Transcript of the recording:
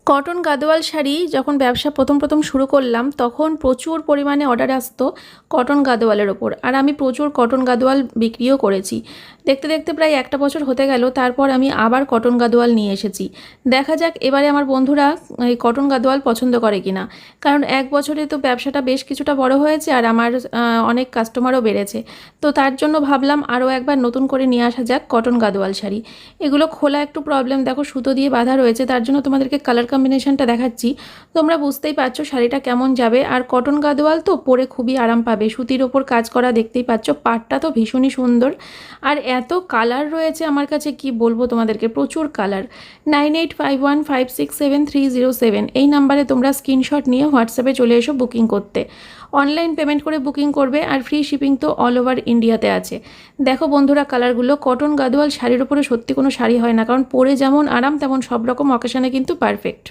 Cotton Gadwal sari যখন ব্যবসা প্রথম শুরু করলাম তখন প্রচুর পরিমাণে অর্ডার আসতো কটন গাদোয়ালের ওপর। আর আমি প্রচুর কটন গাদোয়াল বিক্রিও করেছি। দেখতে দেখতে প্রায় একটা বছর হতে গেল, তারপর আমি আবার কটন গাদোয়াল নিয়ে এসেছি। দেখা যাক এবারে আমার বন্ধুরা এই কটন গাদোয়াল পছন্দ করে কিনা, কারণ এক বছরে তো ব্যবসাটা বেশ কিছুটা বড় হয়েছে আর আমার অনেক কাস্টমারও বেড়েছে। তো তার জন্য ভাবলাম আরও একবার নতুন করে নিয়ে আসা যাক কটন গাদোয়াল শাড়ি। এগুলো খোলা একটু প্রবলেম, দেখো সুতো দিয়ে বাঁধা রয়েছে, তার জন্য তোমাদেরকে কালার কম্বিনেশনটা দেখাচ্ছি। তোমরা বুঝতেই পারছো শাড়িটা কেমন যাবে। আর কটন গাদোয়াল তো পরে খুবই আরাম পাবে, সুতির ওপর কাজ করা, দেখতেই পাচ্ছ পাটটা তো ভীষণই সুন্দর। আর এত কালার রয়েছে আমার কাছে, কি বলবো তোমাদেরকে, প্রচুর কালার। 9851567307 এই নাম্বারে তোমরা স্ক্রিনশট নিয়ে হোয়াটসঅ্যাপে চলে এসো বুকিং করতে। অনলাইন পেমেন্ট করে বুকিং করবে, আর ফ্রি শিপিং তো অল ওভার ইন্ডিয়াতে আছে। দেখো বন্ধুরা কালারগুলো, কটন গাদোয়াল শাড়ির উপরে সত্যি কোনো শাড়ি হয় না, কারণ পরে যেমন আরাম তেমন সব রকম অকেশনে কিন্তু পারফেক্ট।